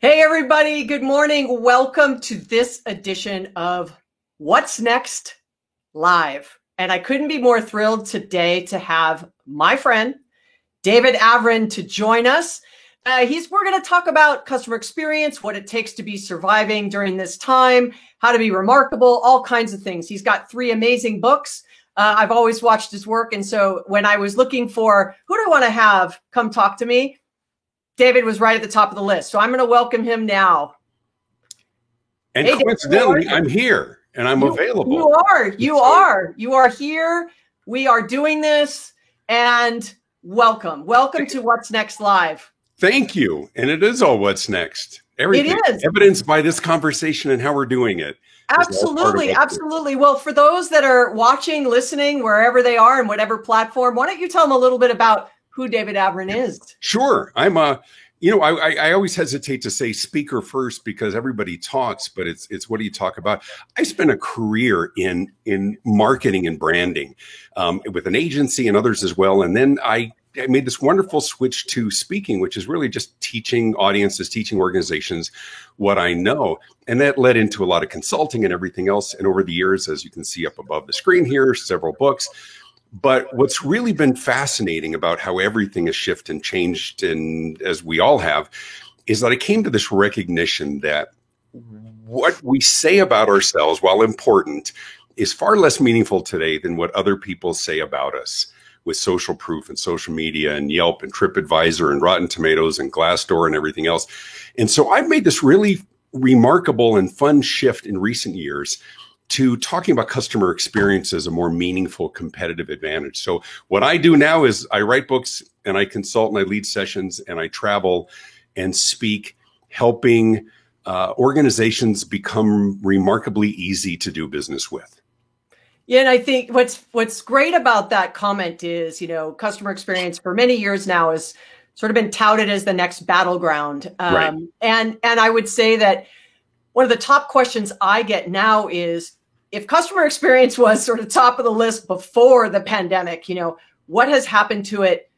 Hey, everybody. Good morning. Welcome to this edition of What's Next Live. And I couldn't be more thrilled today to have my friend, David Avrin, to join us. We're going to talk about customer experience, what it takes to be surviving during this time, how to be remarkable, all kinds of things. He's got 3 amazing books. I've always watched his work. And so when I was looking for who do I want to have come talk to me, David was right at the top of the list. So I'm going to welcome him now. And hey, coincidentally, David, I'm here and I'm available. You are here. We are doing this, and welcome to What's Next Live. Thank you. And it is all What's Next. Everything. It is. Evidenced by this conversation and how we're doing it. Absolutely. Well, for those that are watching, listening, wherever they are and whatever platform, why don't you tell them a little bit about who David Avrin is? Sure. I always hesitate to say speaker first because everybody talks, but it's what do you talk about? I spent a career in marketing and branding with an agency and others as well. And then I made this wonderful switch to speaking, which is really just teaching audiences, teaching organizations what I know. And that led into a lot of consulting and everything else. And over the years, as you can see up above the screen here, several books. But what's really been fascinating about how everything has shifted and changed, and as we all have, is that I came to this recognition that what we say about ourselves, while important, is far less meaningful today than what other people say about us with social proof and social media and Yelp and TripAdvisor and Rotten Tomatoes and Glassdoor and everything else. And so I've made this really remarkable and fun shift in recent years to talking about customer experience as a more meaningful competitive advantage. So what I do now is I write books and I consult and I lead sessions and I travel and speak, helping organizations become remarkably easy to do business with. Yeah, and I think what's great about that comment is, customer experience for many years now has sort of been touted as the next battleground. Right. And I would say that one of the top questions I get now is, if customer experience was sort of top of the list before the pandemic, what has happened to it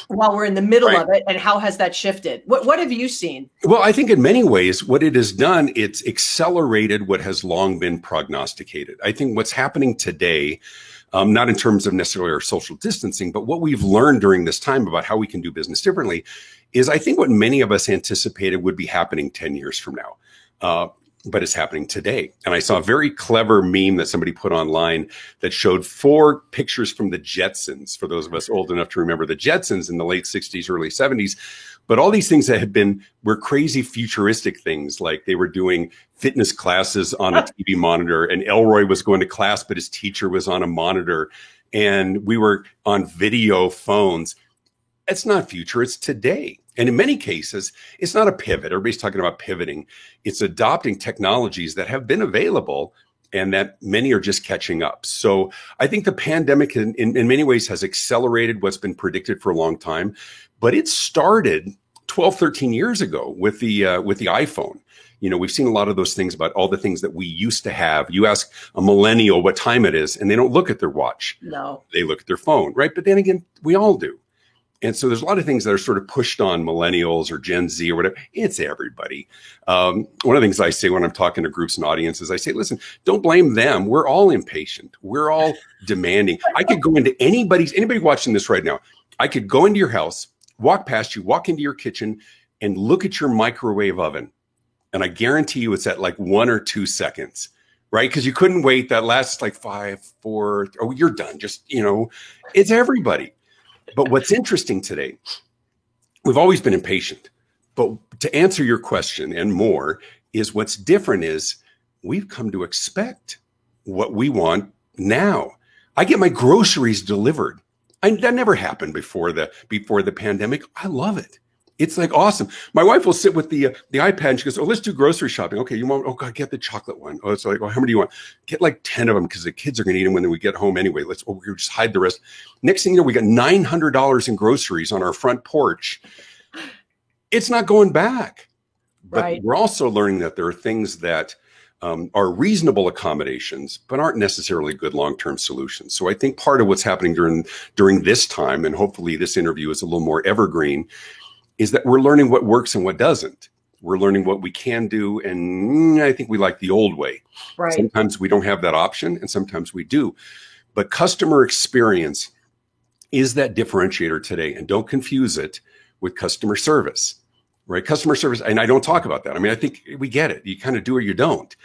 while we're in the middle of it, and how has that shifted? What have you seen? Well, I think in many ways, what it has done, it's accelerated what has long been prognosticated. I think what's happening today, not in terms of necessarily our social distancing, but what we've learned during this time about how we can do business differently is I think what many of us anticipated would be happening 10 years from now. But it's happening today. And I saw a very clever meme that somebody put online that showed 4 pictures from the Jetsons, for those of us old enough to remember the Jetsons in the late 60s, early 70s. But all these things that were crazy futuristic things, like they were doing fitness classes on a TV monitor, and Elroy was going to class, but his teacher was on a monitor, and we were on video phones. It's not future, it's today. And in many cases, it's not a pivot. Everybody's talking about pivoting. It's adopting technologies that have been available and that many are just catching up. So I think the pandemic in many ways has accelerated what's been predicted for a long time, but it started 12, 13 years ago with the iPhone. We've seen a lot of those things about all the things that we used to have. You ask a millennial what time it is, and they don't look at their watch. No. They look at their phone, right? But then again, we all do. And so there's a lot of things that are sort of pushed on millennials or Gen Z or whatever. It's everybody. One of the things I say when I'm talking to groups and audiences, I say, listen, don't blame them. We're all impatient. We're all demanding. I could go into anybody watching this right now. I could go into your house, walk past you, walk into your kitchen and look at your microwave oven. And I guarantee you it's at like 1 or 2 seconds, right? Because you couldn't wait. That lasts like 5, 4. Oh, you're done. Just, it's everybody. But what's interesting today, we've always been impatient. But to answer your question and more is what's different is we've come to expect what we want now. I get my groceries delivered. That never happened before the pandemic. I love it. It's like awesome. My wife will sit with the iPad and she goes, "Oh, let's do grocery shopping. Okay, you want? Oh God, get the chocolate one. Oh, it's like, oh, how many do you want? Get like 10 of them because the kids are going to eat them when we get home anyway. We'll just hide the rest." Next thing you know, we got $900 in groceries on our front porch. It's not going back. But Right. We're also learning that there are things that are reasonable accommodations, but aren't necessarily good long-term solutions. So I think part of what's happening during this time, and hopefully this interview is a little more evergreen, is that we're learning what works and what doesn't. We're learning what we can do. And I think we like the old way. Right. Sometimes we don't have that option and sometimes we do. But customer experience is that differentiator today. And don't confuse it with customer service, right? Customer service, and I don't talk about that. I mean, I think we get it. You kind of do or you don't.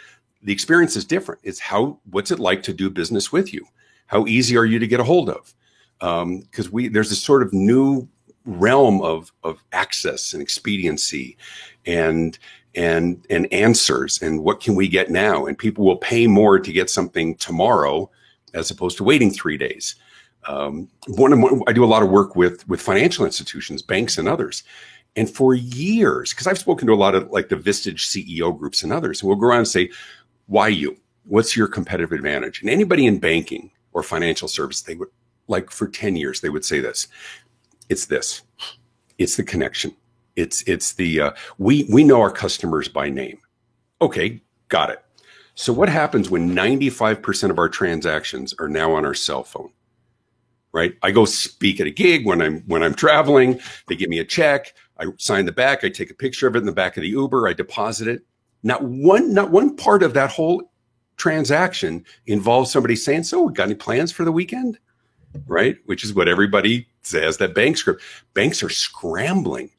The experience is different. It's what's it like to do business with you? How easy are you to get a hold of? Because there's this sort of new realm of access and expediency and answers and what can we get now? And people will pay more to get something tomorrow as opposed to waiting 3 days. I do a lot of work with financial institutions, banks and others. And for years, because I've spoken to a lot of like the Vistage CEO groups and others, and we'll go around and say, why you? What's your competitive advantage? And anybody in banking or financial service, they would, like for 10 years, they would say this. It's this. It's the connection. It's the, we know our customers by name. Okay, got it. So what happens when 95% of our transactions are now on our cell phone? Right? I go speak at a gig when I'm traveling. They give me a check. I sign the back. I take a picture of it in the back of the Uber. I deposit it. Not one part of that whole transaction involves somebody saying, "So, we got any plans for the weekend?" Right? Which is what everybody says, that bank script. Banks are scrambling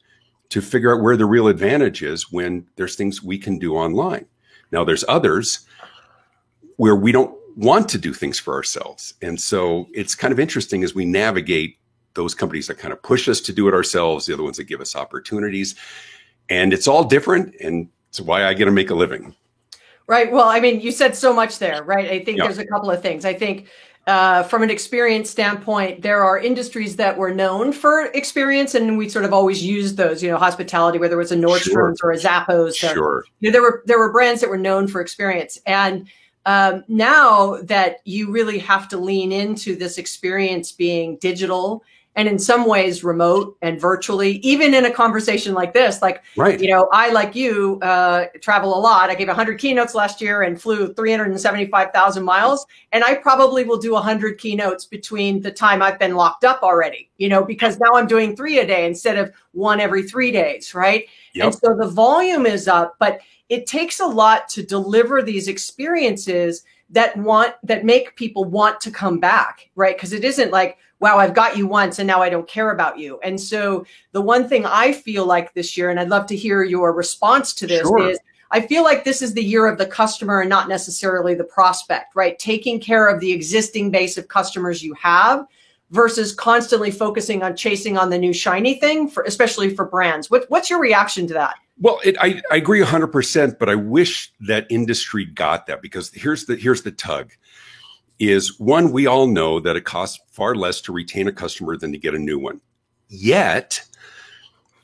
to figure out where the real advantage is when there's things we can do online. Now, there's others where we don't want to do things for ourselves. And so it's kind of interesting as we navigate those companies that kind of push us to do it ourselves, the other ones that give us opportunities. And it's all different. And it's why I get to make a living. Right. Well, I mean, you said so much there, right? I think there's a couple of things. I think from an experience standpoint, there are industries that were known for experience, and we sort of always used those, hospitality, whether it was a Nordstrom's or a Zappos. Sure. There were brands that were known for experience. And now that you really have to lean into this experience being digital and in some ways remote and virtually, even in a conversation like this, like, right. I, like you, travel a lot. I gave 100 keynotes last year and flew 375,000 miles. And I probably will do 100 keynotes between the time I've been locked up already, because now I'm doing 3 a day instead of 1 every 3 days. Right. Yep. And so the volume is up, but it takes a lot to deliver these experiences that make people want to come back. Right. Because it isn't like, wow, I've got you once and now I don't care about you. And so the one thing I feel like this year, and I'd love to hear your response to this, is I feel like this is the year of the customer and not necessarily the prospect, right? Taking care of the existing base of customers you have versus constantly focusing on chasing on the new shiny thing, especially for brands. What's your reaction to that? Well, I agree 100%, but I wish that industry got that, because here's the tug. Is one, we all know that it costs far less to retain a customer than to get a new one. Yet,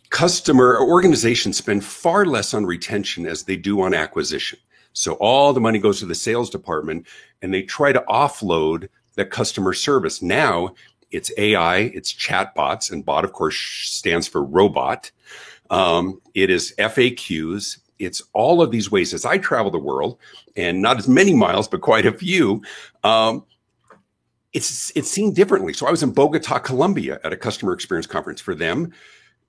customer organizations spend far less on retention as they do on acquisition. So all the money goes to the sales department and they try to offload the customer service. Now it's AI, it's chatbots, and bot, of course, stands for robot. It is FAQs. It's all of these ways. As I travel the world, and not as many miles, but quite a few, it's seen differently. So I was in Bogota, Colombia at a customer experience conference. For them,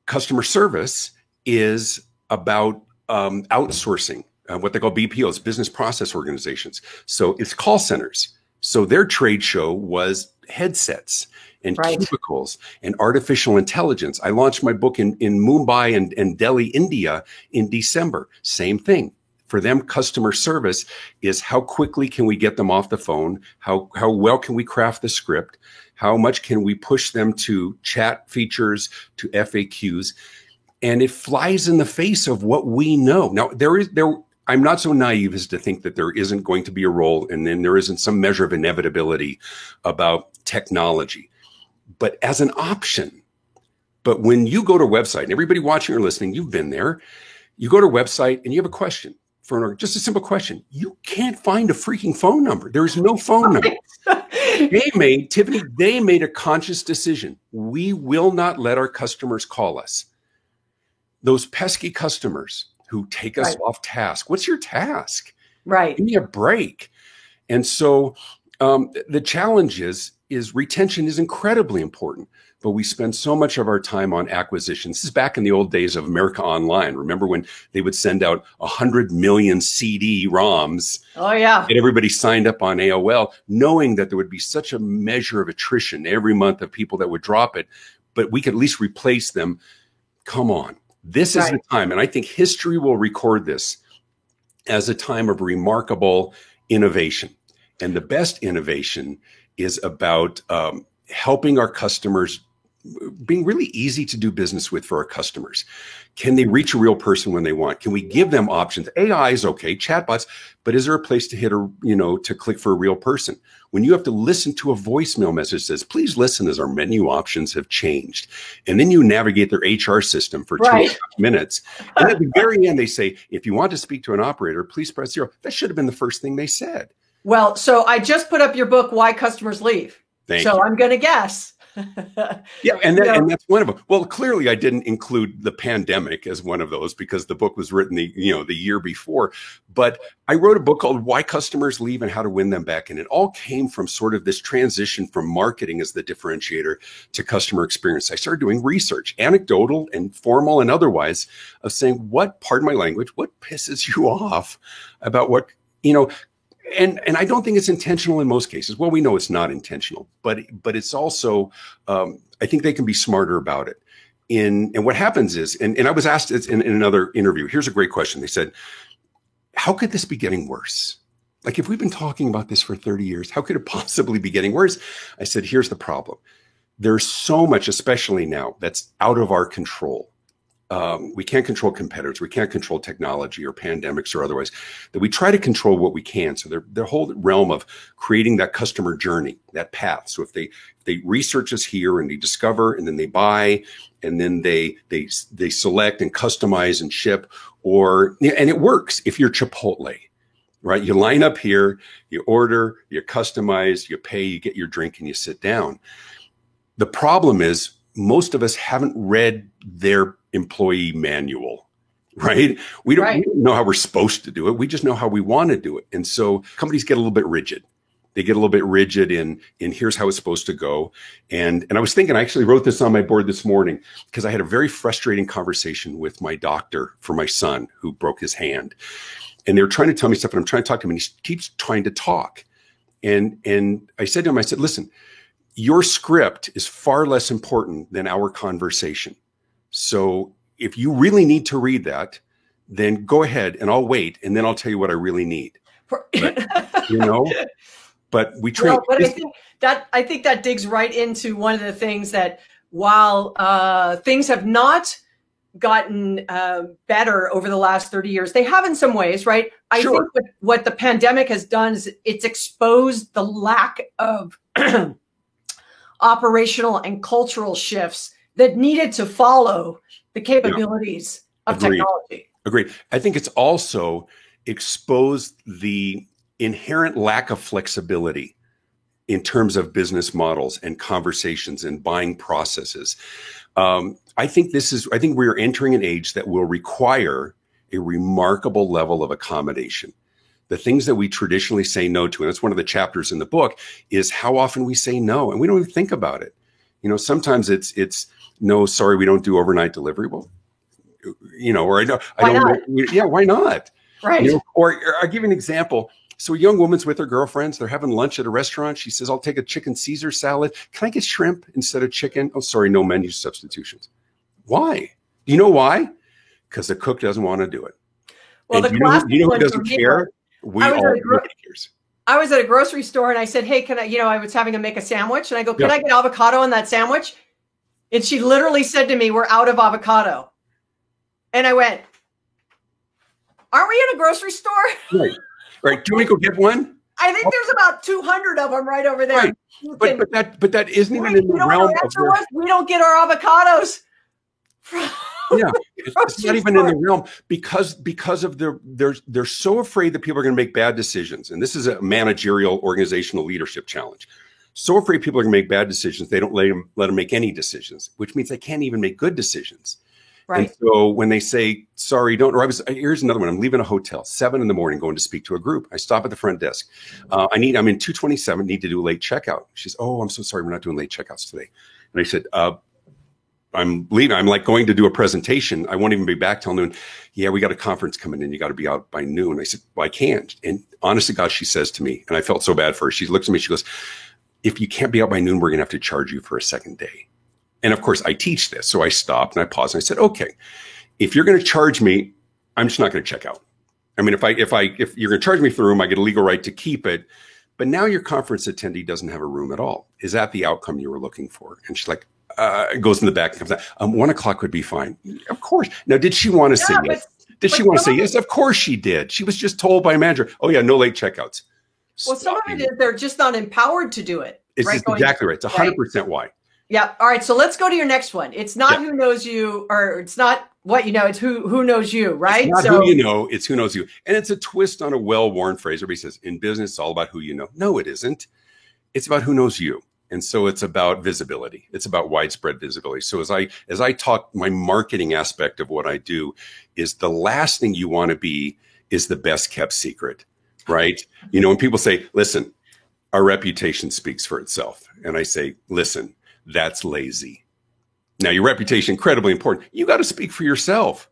customer service is about outsourcing, what they call BPOs, business process organizations. So it's call centers. So their trade show was headsets and cubicles and artificial intelligence. I launched my book in Mumbai and Delhi, India in December. Same thing. For them, customer service is how quickly can we get them off the phone? How well can we craft the script? How much can we push them to chat features, to FAQs? And it flies in the face of what we know. Now, I'm not so naive as to think that there isn't going to be a role, and then there isn't some measure of inevitability about technology, but as an option. But when you go to a website, and everybody watching or listening, you've been there, you go to a website and you have a question just a simple question. You can't find a freaking phone number. There is no phone number. Tiffany, they made a conscious decision. We will not let our customers call us. Those pesky customers who take us off task. What's your task? Right. Give me a break. And so The challenge is retention is incredibly important, but we spend so much of our time on acquisition. This is back in the old days of America Online. Remember when they would send out 100 million CD-ROMs? Oh, yeah. And everybody signed up on AOL, knowing that there would be such a measure of attrition every month of people that would drop it, but we could at least replace them. Come on. This is the time. And I think history will record this as a time of remarkable innovation. And the best innovation is about helping our customers, being really easy to do business with for our customers. Can they reach a real person when they want? Can we give them options? AI is okay, chatbots, but is there a place to hit to click for a real person? When you have to listen to a voicemail message that says, please listen as our menu options have changed. And then you navigate their HR system for 2.5 minutes. And at the very end, they say, if you want to speak to an operator, please press 0. That should have been the first thing they said. Well, so I just put up your book, Why Customers Leave. Thank you. I'm going to guess. Yeah, and that's one of them. Well, clearly I didn't include the pandemic as one of those because the book was written the year before. But I wrote a book called Why Customers Leave and How to Win Them Back. And it all came from sort of this transition from marketing as the differentiator to customer experience. I started doing research, anecdotal and formal and otherwise, of saying, pardon my language, what pisses you off about what, And I don't think it's intentional in most cases. Well, we know it's not intentional, but it's also, I think they can be smarter about it. And what happens is, and I was asked in another interview, here's a great question. They said, how could this be getting worse? Like if we've been talking about this for 30 years, how could it possibly be getting worse? I said, here's the problem. There's so much, especially now, that's out of our control. We can't control competitors. We can't control technology or pandemics or otherwise, that we try to control what we can. So their whole realm of creating that customer journey, that path. So if they research us here and they discover and then they buy and then they select and customize and ship, and it works if you're Chipotle, right? You line up here, you order, you customize, you pay, you get your drink and you sit down. The problem is most of us haven't read their employee manual, right? We don't know how we're supposed to do it. We just know how we want to do it. And so companies get a little bit rigid. They get a little bit rigid in here's how it's supposed to go. And I was thinking, I actually wrote this on my board this morning because I had a very frustrating conversation with my doctor for my son who broke his hand. And they were trying to tell me stuff and I'm trying to talk to him and he keeps trying to talk. And I said to him, I said, listen, your script is far less important than our conversation. So if you really need to read that, then go ahead and I'll wait. And then I'll tell you what I really need. But we train. Well, but I think that digs right into one of the things that while things have not gotten better over the last 30 years, they have in some ways, right? I think what the pandemic has done is it's exposed the lack of operational and cultural shifts that needed to follow the capabilities of technology. Agreed. I think it's also exposed the inherent lack of flexibility in terms of business models and conversations and buying processes. I think we're entering an age that will require a remarkable level of accommodation. The things that we traditionally say no to, and that's one of the chapters in the book, is how often we say no, and we don't even think about it. Sometimes it's no, sorry, we don't do overnight delivery. Well, or why not? Right. Or I'll give you an example. So a young woman's with her girlfriends. They're having lunch at a restaurant. She says, I'll take a chicken Caesar salad. Can I get shrimp instead of chicken? Oh, sorry, no menu substitutions. Why? Do you know why? Because the cook doesn't want to do it. Well, and you know who doesn't care? Nobody cares. I was at a grocery store and I said, hey, can I, I was having to make a sandwich and I go, can I get avocado on that sandwich? And she literally said to me, we're out of avocado. And I went, aren't we in a grocery store? Right. Do you want to go get one? I think there's about 200 of them right over there. Right. But that isn't even in the realm of we don't get our avocados. It's not even in the realm because of they're so afraid that people are going to make bad decisions. And this is a managerial organizational leadership challenge. So afraid people are going to make bad decisions. They don't let them make any decisions, which means they can't even make good decisions. And Right. so when they say, sorry, don't, or here's another one. I'm leaving a hotel, 7 a.m, going to speak to a group. I stop at the front desk. I'm in 227, need to do a late checkout. She says, oh, I'm so sorry. We're not doing late checkouts today. And I said, I'm leaving. I'm like going to do a presentation. I won't even be back till noon. Yeah, we got a conference coming in. You got to be out by noon. I said, well, I can't. And honest to God, she says to me, and I felt so bad for her. She looks at me, she goes, if you can't be out by noon, we're going to have to charge you for a second day. And of course I teach this. So I stopped and I paused and I said, okay, if you're going to charge me, I'm just not going to check out. I mean, if you're going to charge me for the room, I get a legal right to keep it. But now your conference attendee doesn't have a room at all. Is that the outcome you were looking for? And she's like, goes in the back and comes out. 1 o'clock would be fine. Of course. Now, did she want to say yes? Did she want to say yes? Of course she did. She was just told by a manager, oh yeah, no late checkouts. Well, some of it is they're just not empowered to do it. It's right? Exactly right. It's 100% why. Yeah. All right. So let's go to your next one. It's not who knows you, or it's not what you know. It's who knows you, right? It's not who you know. It's who knows you. And it's a twist on a well-worn phrase. Everybody says in business, it's all about who you know. No, it isn't. It's about who knows you. And so it's about visibility. It's about widespread visibility. So as I talk, my marketing aspect of what I do is the last thing you want to be is the best kept secret, right? You know, when people say, listen, our reputation speaks for itself. And I say, listen, that's lazy. Now your reputation, incredibly important. You got to speak for yourself.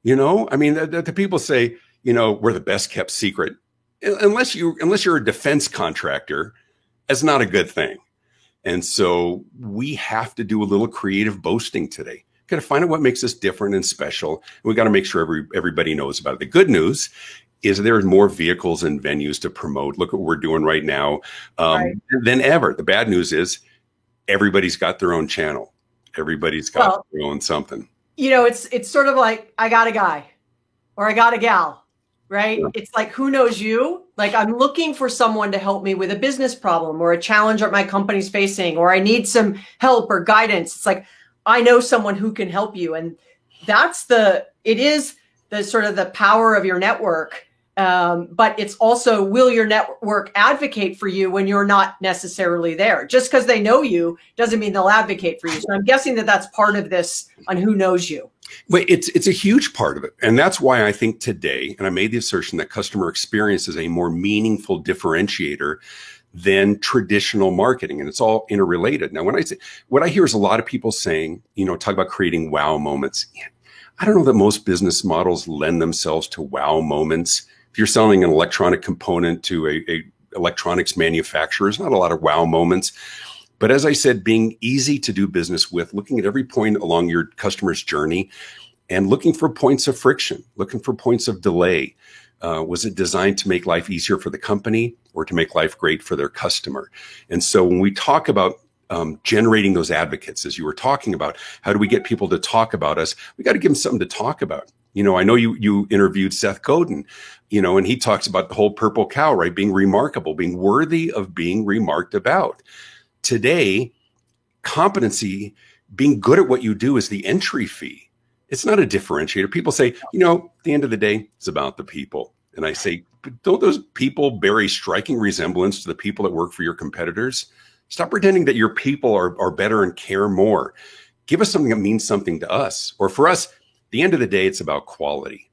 You know, I mean, the people say, you know, we're the best kept secret. Unless you're a defense contractor, that's not a good thing. And so we have to do a little creative boasting today. Got to find out what makes us different and special. And we got to make sure everybody knows about it. The good news is there are more vehicles and venues to promote. Look what we're doing right now than ever. The bad news is everybody's got their own channel. Everybody's got their own something. You know, it's sort of like I got a guy or I got a gal, right? Yeah. It's like, who knows you? Like I'm looking for someone to help me with a business problem or a challenge that my company's facing, or I need some help or guidance. It's like, I know someone who can help you. And it is the sort of the power of your network. But it's also, will your network advocate for you when you're not necessarily there? Just because they know you doesn't mean they'll advocate for you. So I'm guessing that that's part of this on who knows you. But it's a huge part of it. And that's why I think today, and I made the assertion that customer experience is a more meaningful differentiator than traditional marketing. And it's all interrelated. Now, what I hear is a lot of people saying, you know, talk about creating wow moments. I don't know that most business models lend themselves to wow moments. If you're selling an electronic component to a electronics manufacturer, there's not a lot of wow moments. But as I said, being easy to do business with, looking at every point along your customer's journey and looking for points of friction, looking for points of delay. Was it designed to make life easier for the company or to make life great for their customer? And so when we talk about generating those advocates, as you were talking about, how do we get people to talk about us? We got to give them something to talk about. You know, I know you interviewed Seth Godin, you know, and he talks about the whole purple cow, right? Being remarkable, being worthy of being remarked about. Today, competency, being good at what you do is the entry fee. It's not a differentiator. People say, you know, at the end of the day, it's about the people. And I say, don't those people bear a striking resemblance to the people that work for your competitors? Stop pretending that your people are better and care more. Give us something that means something to us. Or for us, at the end of the day, it's about quality.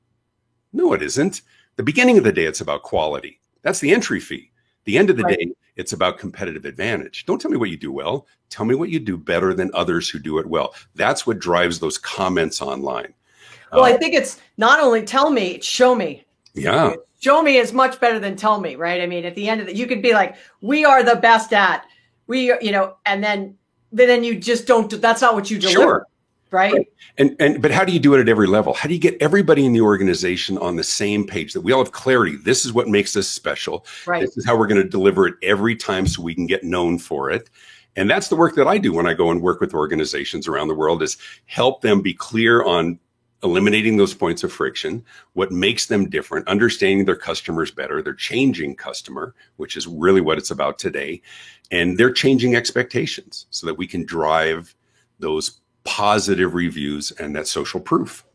No, it isn't. The beginning of the day, it's about quality. That's the entry fee. The end of the day, it's about competitive advantage. Don't tell me what you do well. Tell me what you do better than others who do it well. That's what drives those comments online. Well, I think it's not only tell me, it's show me. Yeah. Show me is much better than tell me, right? I mean, at the end of it, you could be like, we are the best at, you know, and then you just don't, that's not what you deliver. Sure. Right. But how do you do it at every level? How do you get everybody in the organization on the same page, that we all have clarity? This is what makes us special. Right. This is how we're going to deliver it every time so we can get known for it. And that's the work that I do when I go and work with organizations around the world, is help them be clear on eliminating those points of friction, what makes them different, understanding their customers better, their changing customer, which is really what it's about today, and their changing expectations so that we can drive those positive reviews and that social proof.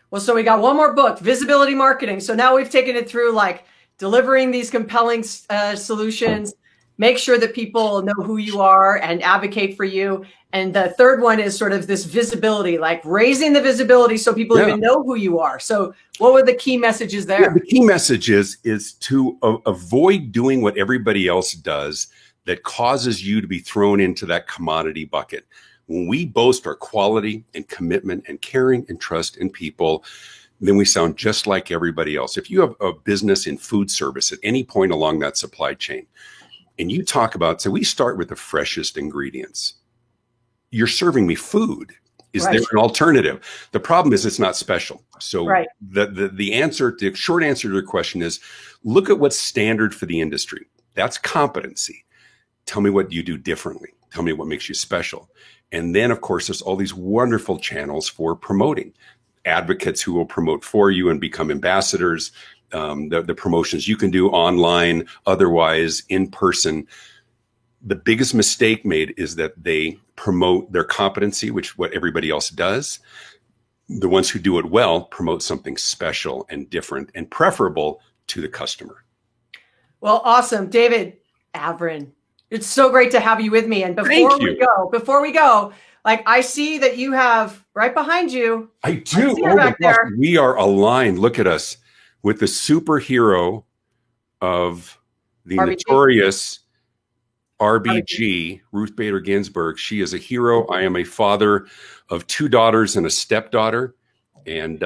Well, so we got one more book, Visibility Marketing. So now we've taken it through like delivering these compelling solutions, make sure that people know who you are and advocate for you. And the third one is sort of this visibility, like raising the visibility so people even know who you are. So what were the key messages there? Yeah, the key message is to avoid doing what everybody else does that causes you to be thrown into that commodity bucket. When we boast our quality and commitment and caring and trust in people, then we sound just like everybody else. If you have a business in food service at any point along that supply chain, and you talk about, so we start with the freshest ingredients. You're serving me food. Is there an alternative? The problem is it's not special. So the answer, the short answer to your question is, look at what's standard for the industry. That's competency. Tell me what you do differently. Tell me what makes you special. And then, of course, there's all these wonderful channels for promoting. Advocates who will promote for you and become ambassadors, the promotions you can do online, otherwise in person. The biggest mistake made is that they promote their competency, which what everybody else does. The ones who do it well promote something special and different and preferable to the customer. Well, awesome. David Avrin, it's so great to have you with me. And before we go, like I see that you have right behind you. I do. Oh my gosh, we are aligned. Look at us with the superhero of the notorious RBG, Ruth Bader Ginsburg. She is a hero. I am a father of 2 daughters and a stepdaughter, and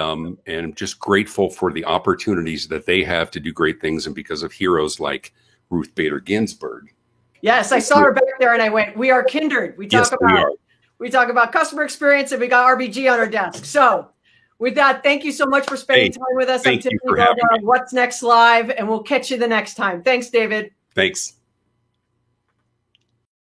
just grateful for the opportunities that they have to do great things, and because of heroes like Ruth Bader Ginsburg. Yes, I saw her back there, and I went, "We are kindred." We talk about customer experience, and we got RBG on our desk. So, with that, thank you so much for spending time with us. I'm Tiffany Goldar, What's Next Live, and we'll catch you the next time. Thanks, David. Thanks.